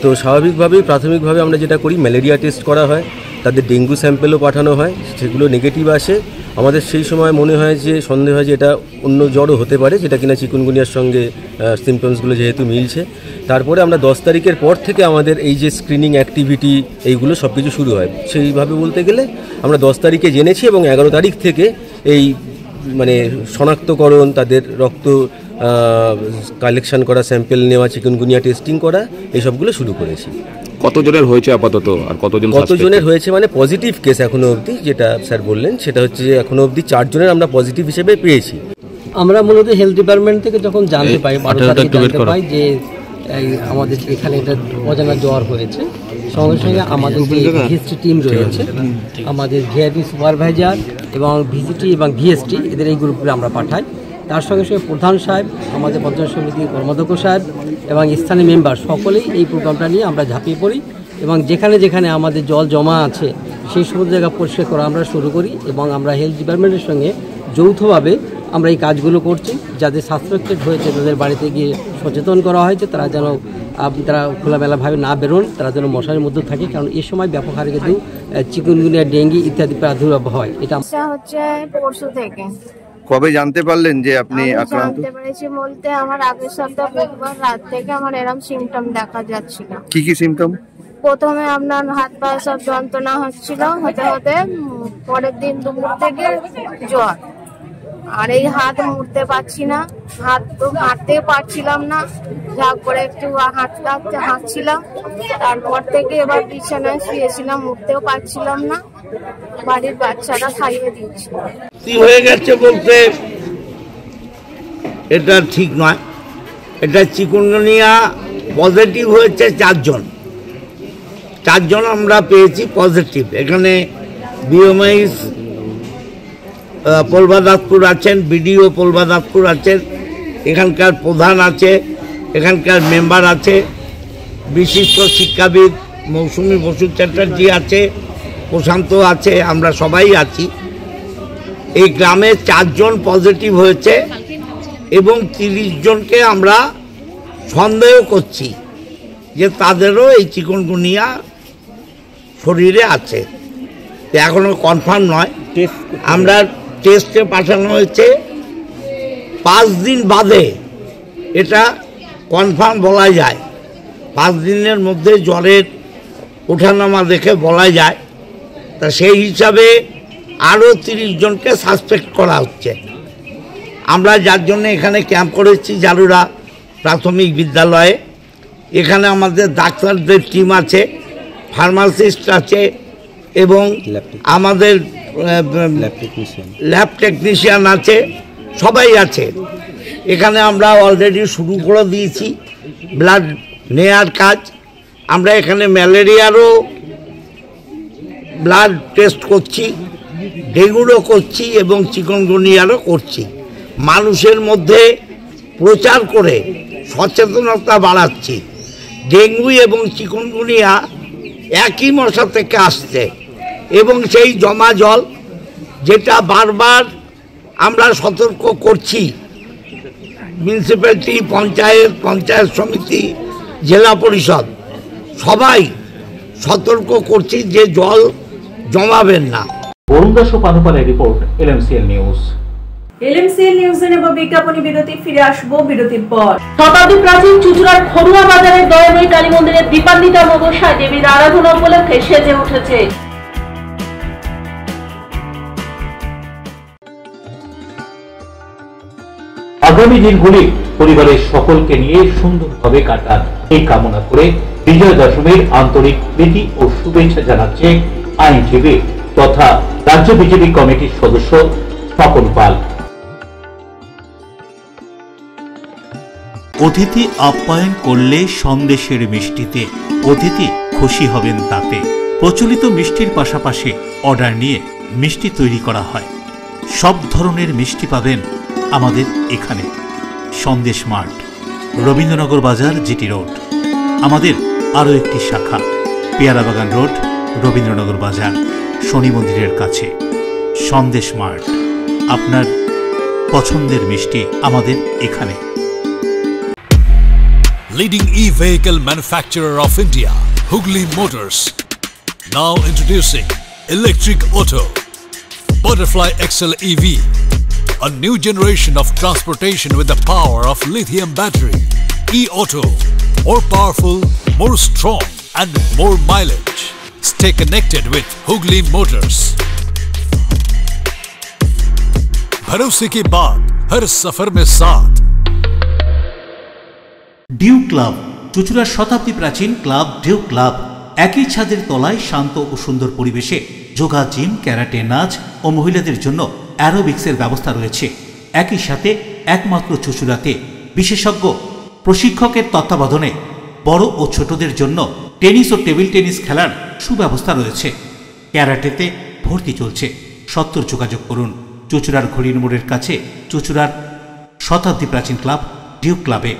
তো স্বাভাবিকভাবেই প্রাথমিকভাবে আমরা যেটা করি, ম্যালেরিয়া টেস্ট করা হয়, তাদের ডেঙ্গু স্যাম্পেলও পাঠানো হয়, সেগুলো নেগেটিভ আসে। আমাদের সেই সময় মনে হয় যে সন্দেহ হয় যে এটা অন্য জ্বরও হতে পারে, যেটা কিনা চিকুনগুনিয়ার সঙ্গে সিমটমসগুলো যেহেতু মিলছে। তারপরে আমরা 10 তারিখের পর থেকে আমাদের এই যে স্ক্রিনিং অ্যাক্টিভিটি এইগুলো সব কিছু শুরু হয়। সেইভাবে বলতে গেলে আমরা 10 তারিখে জেনেছি এবং 11 তারিখ থেকে এই মানে শনাক্তকরণ, তাদের রক্ত কালেকশন করা, স্যাম্পেল নেওয়া, চিকুনগুনিয়া টেস্টিং করা, এইসবগুলো শুরু করেছি। কতজনের হয়েছে আপাতত আর কতজনের হয়েছে মানে পজিটিভ কেস এখনো অবধি যেটা স্যার বললেন সেটা হচ্ছে যে এখনো অবধি 4 জনের আমরা পজিটিভ হিসেবে পেয়েছি। আমরা মূলত হেলথ ডিপার্টমেন্ট থেকে যখন জানতে পাই, 12 তারিখে জানতে পাই যে আমাদের এখানে একটা অজানা জ্বর হয়েছে, সঙ্গে সঙ্গে আমাদের যে ভিএসটি টিম রয়েছে, আমাদের ভিআইপি সুপারভাইজার এবং ভিজিটি এবং ভিএসটি, এদের এই গ্রুপে আমরা পাঠাই। তার সঙ্গে সঙ্গে প্রধান সাহেব, আমাদের পঞ্চায়েত সমিতির কর্মাধ্যক্ষ সাহেব এবং স্থানীয় মেম্বার সকলেই এই প্রোগ্রামটা নিয়ে আমরা ঝাঁপিয়ে পড়ি এবং যেখানে যেখানে আমাদের জল জমা আছে সেই সমস্ত জায়গা পরিষ্কার করা আমরা শুরু করি এবং আমরা হেলথ ডিপার্টমেন্টের সঙ্গে যৌথভাবে আমরা এই কাজগুলো করছি। যাদের সাসপেক্টেড হয়েছে তাদের বাড়িতে গিয়ে সচেতন করা হয়েছে, তারা যেন তারা খোলামেলাভাবে না বেরোন, তারা যেন মশারির মধ্যে থাকে, কারণ এই সময় ব্যাপক হারে কিন্তু চিকুনগুনিয়া, ডেঙ্গি ইত্যাদি প্রাদুর্ভাব হয়। এটা হচ্ছে পরশু থেকে। কবে জানতে পারলেন যে আপনি আক্রান্ত? জানতে পেরেছি বলতে আমার আগের সপ্তাহ বুধবার রাত থেকে আমার এরকম সিমটম দেখা যাচ্ছিল। কি কি সিমটম? প্রথমে আপনার হাত পায়ে সব যন্ত্রণা হচ্ছিল, হতে হতে পরের দিন দুপুর থেকে জ্বর, আর এই হাত মুড়তে পারছি না, হাত তো হাঁটতে পারছিলাম না, যা করে একটু হাঁটছিলাম। তারপর থেকে এবার বিছানায় শুয়েছিলাম, উঠতেও পারছিলাম না, বাড়ির বাচ্চারা খাইয়ে দিচ্ছিল। কি হয়ে গেছে বলতে এটা ঠিক নয়। এটা চিকুনগুনিয়া পজিটিভ হয়েছে 4 জন, 4 জন আমরা পেয়েছি পজিটিভ। এখানে বিএমআইস পোলবাদাতপুর আছেন, বিডিও পোলবাদাতপুর আছেন, এখানকার প্রধান আছে, এখানকার মেম্বার আছে, বিশিষ্ট শিক্ষাবিদ মৌসুমী বসু চ্যাটার্জি আছে, প্রশান্ত আছে, আমরা সবাই আছি। এই গ্রামে 4 জন পজিটিভ হয়েছে এবং 30 জনকে আমরা সন্দেহ করছি যে তাদেরও এই চিকুনগুনিয়া শরীরে আছে। এখনো কনফার্ম নয়, আমরা টেস্টে পাঠানো হয়েছে। 5 দিন বাদে এটা কনফার্ম বলা যায়। 5 দিনের মধ্যে জ্বরের ওঠানামা দেখে বলা যায়। তা সেই হিসাবে আরও 30 জনকে সাসপেক্ট করা হচ্ছে। আমরা যার জন্য এখানে ক্যাম্প করেছি জালুরা প্রাথমিক বিদ্যালয়ে। এখানে আমাদের ডাক্তারদের টিম আছে, ফার্মাসিস্ট আছে এবং আমাদের ল্যাব টেকনিশিয়ান আছে, সবাই আছে। এখানে আমরা অলরেডি শুরু করে দিয়েছি ব্লাড নেয়ার কাজ। আমরা এখানে ম্যালেরিয়ারও ব্লাড টেস্ট করছি, ডেঙ্গুরও করছি এবং চিকনগুনিয়ারও করছি। মানুষের মধ্যে প্রচার করে সচেতনতা বাড়াচ্ছি। ডেঙ্গু এবং চিকনগুনিয়া একই মশা থেকে আসছে এবং সেই জমা জল যেটা বারবার আমরা সতর্ক করছি, মিউনিসিপ্যালিটি, পঞ্চায়েত সমিতি, জেলা পরিষদ সবাই সতর্ক করছি যে জল জমাবেন না। বরুণ দাস ও পানুপালের রিপোর্ট, LMCL নিউজ। LMCL নিউজে নেব বিজ্ঞাপনী বিরতি, ফিরে আসবো বিরতির পর। শতাব্দী প্রাচীন চুচুড়ার খড়ুয়া বাজারের দয়াময়ী কালী মন্দিরে দীপান্বিতা মগসায় দেবীর আরাধনা উপলক্ষে সেজে উঠেছে। আগামী দিনগুলি পরিবারের সকলকে নিয়ে সুন্দরভাবে কাটান এই কামনা করে বিজয়া দশমীর আন্তরিক প্রীতি ও শুভেচ্ছা জানাচ্ছে আইনজীবী তথা রাজ্য বিজেপি কমিটির সদস্য স্বপন পাল। অতিথি আপ্যায়ন করলে সন্দেশের মিষ্টিতে অতিথি খুশি হবেন তাতে। প্রচলিত মিষ্টির পাশাপাশি অর্ডার নিয়ে মিষ্টি তৈরি করা হয়। সব ধরনের মিষ্টি পাবেন আমাদের এখানে। সন্দেশ মার্ট, রবীন্দ্রনগর বাজার, জিটি রোড। আমাদের আরও একটি শাখা পেয়ারাবাগান রোড, রবীন্দ্রনগর বাজার, শনি মন্দিরের কাছে। সন্দেশ মার্ট, আপনার পছন্দের মিষ্টি আমাদের এখানে। Leading e-vehicle manufacturer of India, Hugli Motors, now introducing electric auto, Butterfly XL EV, a new generation of transportation with the power of lithium battery. E-auto, more powerful, more strong and more mileage. Stay connected with Hugli Motors. भरोसे की बात, हर सफर में साथ। Due club, চুচুড়ার শতাব্দী প্রাচীন club due club. একই ছাদের তলায় শান্ত ও সুন্দর পরিবেশে যোগা, জিম, ক্যারাটে, নাচ ও মহিলাদের জন্য অ্যারোবিক্সের ব্যবস্থা রয়েছে। একই সাথে একমাত্র চুচুড়াতে বিশেষজ্ঞ প্রশিক্ষকের তত্ত্বাবধানে বড় ও ছোটদের জন্য টেনিস ও টেবিল টেনিস খেলার সুব্যবস্থা রয়েছে। ক্যারাটেতে ভর্তি চলছে। সত্তর যোগাযোগ করুন চুচুড়ার ঘড়ির মোড়ের কাছে চুচুড়ার শতাব্দী প্রাচীন ক্লাব ডিউ ক্লাবে।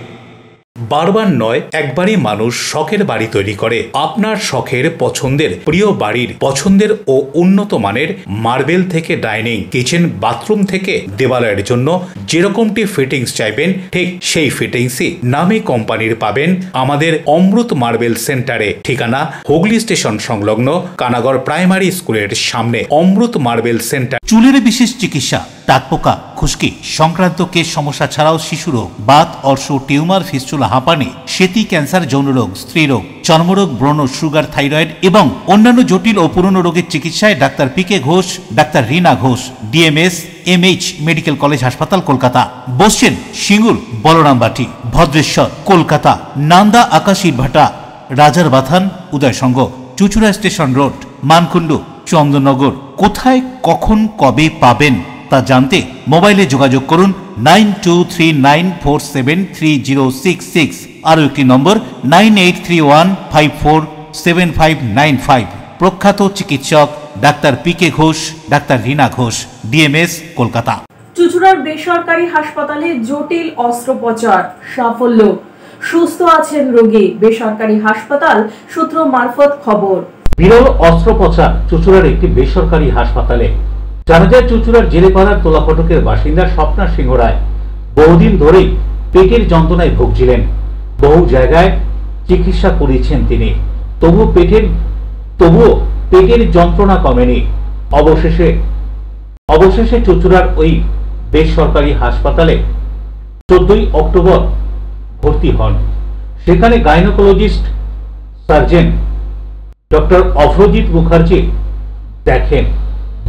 বারবার নয়, একবারই মানুষ শখের বাড়ি তৈরি করে। আপনার শখের পছন্দের প্রিয় বাড়ির পছন্দের ও উন্নত মানের মার্বেল থেকে ডাইনিং, কিচেন, বাথরুম থেকে দেওয়ালের জন্য যেরকমটি ফিটিংস চাইবেন ঠিক সেই ফিটিংসই নামী কোম্পানির পাবেন আমাদের অমৃত মার্বেল সেন্টারে। ঠিকানা হুগলি স্টেশন সংলগ্ন কানাগড় প্রাইমারি স্কুলের সামনে। অমৃত মার্বেল সেন্টার। চুলের বিশেষ চিকিৎসা, দাঁতপোকা, খুশকি সংক্রান্ত কেশ সমস্যা ছাড়াও শিশুরোগ, বাত, অর্শ, টিউমার, ফিস্টুলা, হাঁপানি, সেতি, ক্যান্সার, যৌনরোগ, স্ত্রীরোগ, চর্মরোগ, ব্রণ, সুগার, থাইরয়েড এবং অন্যান্য জটিল ও পুরনো রোগের চিকিৎসায় doctor PK Ghosh, doctor Rina Ghosh, DMS MH medical college হাসপাতাল, কলকাতা। বসছেন সিঙ্গুর, বলরামবাটি, ভদ্রেশ্বর, কলকাতা। নান্দা, আকাশ, ইটভাটা, রাজার বাথান, উদয়সঙ্গ, চুচুড়া স্টেশন রোড, মানকুণ্ডু, চন্দননগর। কোথায়, কখন, কবে পাবেন তা জানতে মোবাইলে যোগাযোগ করুন 9239473066। আরও একটি নম্বর 983154 7595। প্রখ্যাত চিকিৎসক doctor PK Ghosh, doctor Rina Ghosh, DMS, Kolkata. চুঁচুড়ার বেসরকারি হাসপাতালে জটিল অস্ত্রোপচার সাফল্য, সুস্থ আছেন রোগী। বেসরকারি হাসপাতাল সূত্র মারফত খবর। বিরল অস্ত্রোপচার চুঁচুড়ার একটি বেসরকারি হাসপাতালে। জানা যায় চুঁচুড়ার জেলেপাড়ার তোলাফটকের বাসিন্দা স্বপ্না সিংহ রায় বহুদিন ধরেই পেটের যন্ত্রণায় ভুগছিলেন। বহু জায়গায় চিকিৎসা করিয়েছেন তিনি, তবুও পেটের যন্ত্রণা কমেনি। অবশেষে চুঁচুড়ার ওই বেসরকারি হাসপাতালে 14ই অক্টোবর ভর্তি হন। সেখানে gynaecologist surgeon doctor Abhrajit Mukherjee দেখেন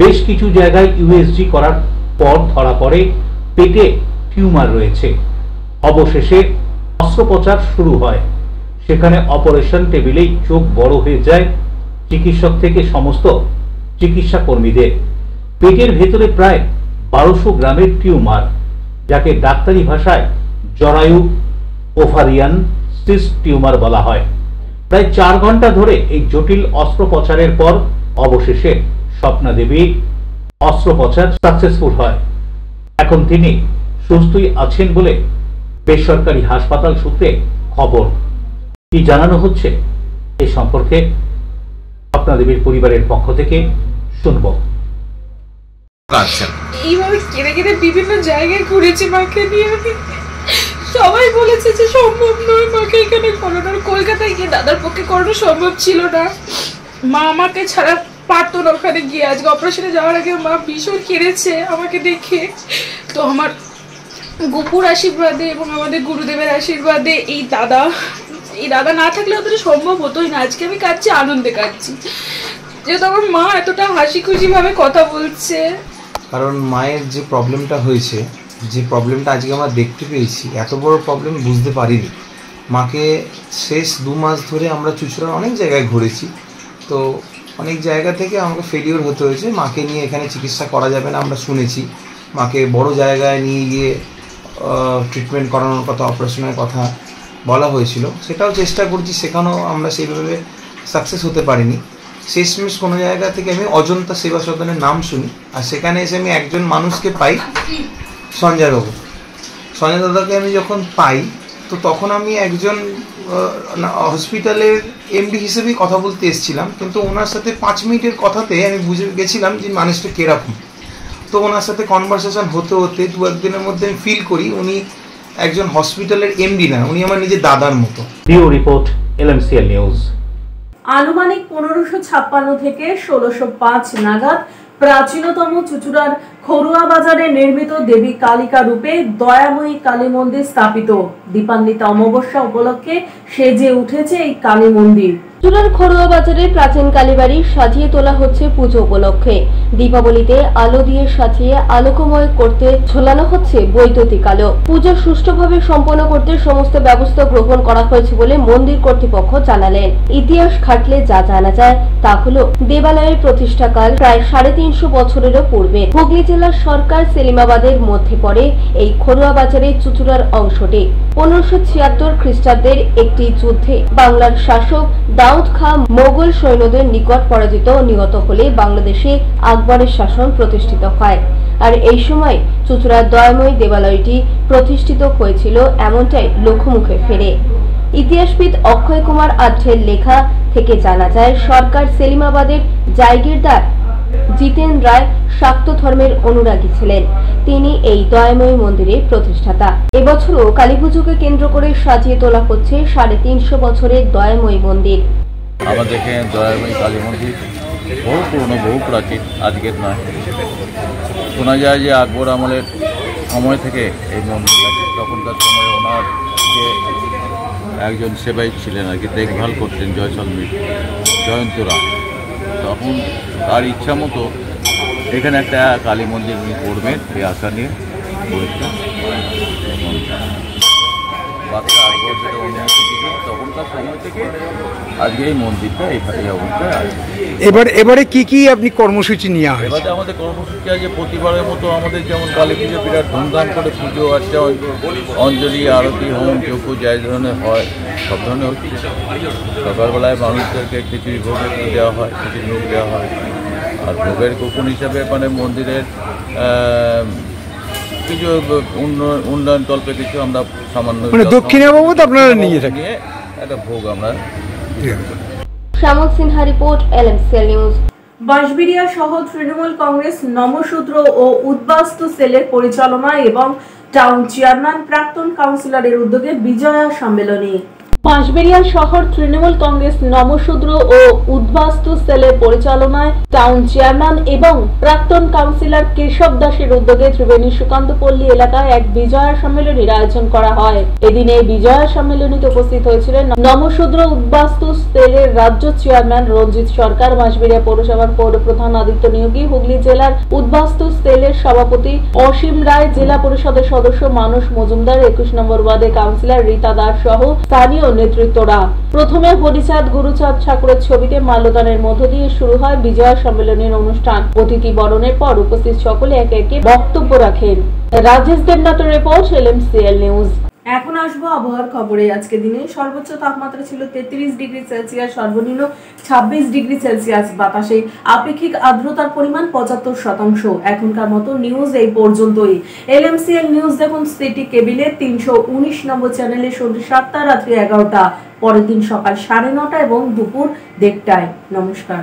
বেশ কিছু জায়গায় USG করার পর ধরা পড়ে পেটে টিউমার রয়েছে। অবশেষে অস্ত্রোপচার শুরু হয়। সেখানে অপারেশন টেবিলেই চোখ বড় হয়ে যায় চিকিৎসক থেকে সমস্ত চিকিৎসা কর্মীদের। পেটের ভেতরে প্রায় 1200 গ্রামের টিউমার, যাকে ডাক্তারি ভাষায় জরায়ু ওভারিয়ান সিস্ট টিউমার বলা হয়। প্রায় 4 ঘন্টা ধরে এই জটিল অস্ত্রোপচারের পর অবশেষে স্বপ্না দেবী অস্ত্রোপচার সাকসেসফুল হয়। এখন তিনি সুস্থই আছেন বলে বেসরকারি হাসপাতাল সূত্রে খবর। কি জানানো হচ্ছে এই সম্পর্কে স্বপ্না দেবীর পরিবারের পক্ষ থেকে শুনব। এইভাবে কেড়ে কেড়ে বিভিন্ন জায়গায় ঘুরেছি মাকে নিয়ে। আমি সবাই বলেছে যে সম্ভব নয় মাকে এখানে করানো। কলকাতায় গিয়ে দাদার পক্ষে করানো সম্ভব ছিল না। মা আমাকে ছাড়া পারতো না ওখানে গিয়ে। আজকে অপারেশনে যাওয়ার আগে মা ভীষণ কেঁদেছে আমাকে দেখে। তো আমার গোপুর আশীর্বাদে এবং আমাদের গুরুদেবের আশীর্বাদে এই দাদা না থাকলে অতটা সম্ভব হতোই না। আজকে আমি কাঁদছি, আনন্দে কাঁদছি, যেহেতু আমার মা এতটা হাসি খুশি ভাবে কথা বলছে। কারণ মায়ের যে প্রবলেমটা হয়েছে, যে প্রবলেমটা আজকে আমরা দেখতে পেয়েছি, এত বড় প্রবলেম বুঝতে পারিনি। মাকে শেষ 2 মাস ধরে আমরা চুঁচুড়ার অনেক জায়গায় ঘুরেছি, তো অনেক জায়গা থেকে আমাকে ফেলিওর হতে হয়েছে। মাকে নিয়ে এখানে চিকিৎসা করা যাবে না আমরা শুনেছি। মাকে বড় জায়গায় নিয়ে গিয়ে ট্রিটমেন্ট করানোর কথা, অপারেশনের কথা বলা হয়েছিল, সেটাও চেষ্টা করছি, সেখানেও আমরা সেইভাবে সাকসেস হতে পারিনি। শেষমেশ কোনো জায়গা থেকে আমি অজন্তা সেবা সদনের নাম শুনি, আর সেখানে এসে আমি একজন মানুষকে পাই, সঞ্জয় দাদাকে আমি যখন পাই, তো তখন আমি একজন হসপিটালের MD হিসেবেই কথা বলতে এসেছিলাম, কিন্তু ওনার সাথে 5 মিনিটের কথাতে আমি বুঝে গেছিলাম যে মানুষটা কীরকম। তো ওনার সাথে কনভারসেশন হতে হতে 2-1 দিনের মধ্যে আমি ফিল করি উনি একজন হসপিটালের MD না, উনি আমার নিজের দাদার মতো। Report LMCL news. আনুমানিক 1556 থেকে 1605 নাগাদ প্রাচীনতম চুঁচুড়ার খরুয়া বাজারে নির্মিত দেবী কালিকা রূপে দয়াময়ী কালী মন্দির স্থাপিত। দীপান্বিতা অমাবস্যা উপলক্ষে সেজে উঠেছে এই কালী মন্দির। চুঁচুড়ার খরুয়া বাজারে প্রাচীন কালীবাড়ি সাজিয়ে তোলা হচ্ছে পুজো উপলক্ষে। দীপাবলিতে আলো দিয়ে সাজিয়ে আলোকময় করতে ঝোলানো হচ্ছে বৈদ্যুতিক আলো। পুজো সুষ্ঠুভাবে সম্পন্ন করতে সমস্ত ব্যবস্থা গ্রহণ করা হয়েছে বলে মন্দির কর্তৃপক্ষ জানালেন। ইতিহাস ঘাটলে যা জানা যায় তা হলো দেবালয়ের প্রতিষ্ঠাকাল প্রায় 350 বছরেরও পূর্বে। হুগলি জেলার সরকার সেলিমাবাদের মধ্যে পড়ে এই খরুয়া বাজারের চুঁচুড়ার অংশটি। 1576 খ্রিস্টাব্দের একটি যুদ্ধে বাংলার শাসক দাউদ খাঁ মোগল সৈন্যদের নিকট পরাজিত ও নিহত হলে বাংলাদেশে আকবরের শাসন প্রতিষ্ঠিত হয়। আর এই সময় চুঁচুড়ার দয়াময়ী দেবালয়টি প্রতিষ্ঠিত হয়েছিল, এমনটাই লোকমুখে ফেরে। ইতিহাসবিদ অক্ষয় কুমার আঢ্যের লেখা থেকে জানা যায় সরকার সেলিমাবাদের জায়গিরদার জিতেন রায় শাক্ত ধর্মের অনুরাগী ছিলেন। তিনি এই দয়াময়ী মন্দিরের প্রতিষ্ঠাতা। এবছরও কালীপুজোকে কেন্দ্র করে সাজিয়ে তোলা হচ্ছে 350 বছরের দয়াময়ী মন্দির। আমাদের এখানে দয়াময়ী কালী মন্দির বহু পুরনো, বহু প্রাচীন, আজকের নয়। শোনা যায় যে আকবর আমলের সময় থেকে এই মন্দির আছে। তখনকার সময় ওনার যে একজন সেবাই ছিলেন আর কি, দেখভাল করতেন জয়ন্ত রায়, তখন তার ইচ্ছা মতো এখানে একটা কালী মন্দির উনি করবেন, এই আশা নিয়ে করেছেন। বাচ্চা আকবর যেটা অনুমতি দিয়েছিল তখনকার সময় থেকে আজকে এই মন্দিরটা এই অবস্থায় আছে। এবারে কি আপনি কর্মসূচি নেওয়া হয়? এবারে আমাদের কর্মসূচি আছে প্রতিবারের মতো আমাদের যেমন কালী পুজো বিরাট ধুমধাম করে পুজো আর্চা অঞ্জলি আরতি হোম যজ্ঞ যাই ধরনের হয় সব ধরনের হচ্ছে। সকালবেলায় মানুষদেরকে খিচুড়ি ভোগ দেওয়া হয়, খিচুড়ি ভোগ দেওয়া হয়। আর ভোগের কুপন হিসাবে মানে মন্দিরের কিছু উন্নয়ন কল্পে কিছু আমরা সামান্য দক্ষিণা বাবদ আপনারা নিয়ে একটা ভোগ আমরা। Shyamal Sinha report, LMCL news. বাঁশবেড়িয়া সহ তৃণমূল কংগ্রেস নমশূদ্র ও উদ্বাস্তু সেলের পরিচালনায় এবং টাউন চেয়ারম্যান প্রাক্তন কাউন্সিলরের উদ্যোগে বিজয়া সম্মেলনী। বাঁশবেড়িয়া শহর তৃণমূল কংগ্রেস নমশূদ্র ও উদ্বাস্তু সেলের পরিচালনায় টাউন চেয়ারম্যান এবং প্রাক্তন কাউন্সিলর কেশব দাসের উদ্যোগে ত্রিবেণী সুকান্ত পল্লী এলাকায় এক বিজয়া সম্মেলনীর আয়োজন করা হয়। এদিন এই বিজয়া সম্মেলনীতে উপস্থিত হয়েছিলেন নমশূদ্র উদ্বাস্তু সেলের রাজ্য চেয়ারম্যান রঞ্জিত সরকার, বাঁশবেড়িয়া পৌরসভার পৌরপ্রধান আদিত্য নিয়োগী, হুগলি জেলার উদ্বাস্তু সেলের সভাপতি অসীম রায়, জেলা পরিষদের সদস্য মানস মজুমদার, 21 নম্বর ওয়ার্ডের কাউন্সিলর রীতা দাস সহ স্থানীয় নেতৃত্বরা। প্রথমে হরিচাঁদ গুরুচাঁদ ঠাকুরের ছবিতে মাল্যদানের মধ্য দিয়ে শুরু হয় বিজয়া সম্মেলনের অনুষ্ঠান। অতিথি বরণের পর উপস্থিত সকলে একে একে বক্তব্য রাখেন। রাজেশ দেবনাথের রিপোর্ট, LMCL নিউজ। এখন আসবো আবহাওয়ার খবরে। আজকে দিনে সর্বোচ্চ তাপমাত্রা ছিল 33 ডিগ্রি সেলসিয়াস, সর্বনিম্ন 26 ডিগ্রি সেলসিয়াস। বাতাসে আপেক্ষিক আর্দ্রতার পরিমাণ 75%। এখনকার মতো নিউজ এই পর্যন্তই। LMCL নিউজ দেখুন সিটি কেবিলে 319 নম্বর চ্যানেলে সন্ধ্যে 7টা, রাত্রি 11টা, পরের দিন সকাল 9:30 এবং দুপুর 1:30টায়। নমস্কার।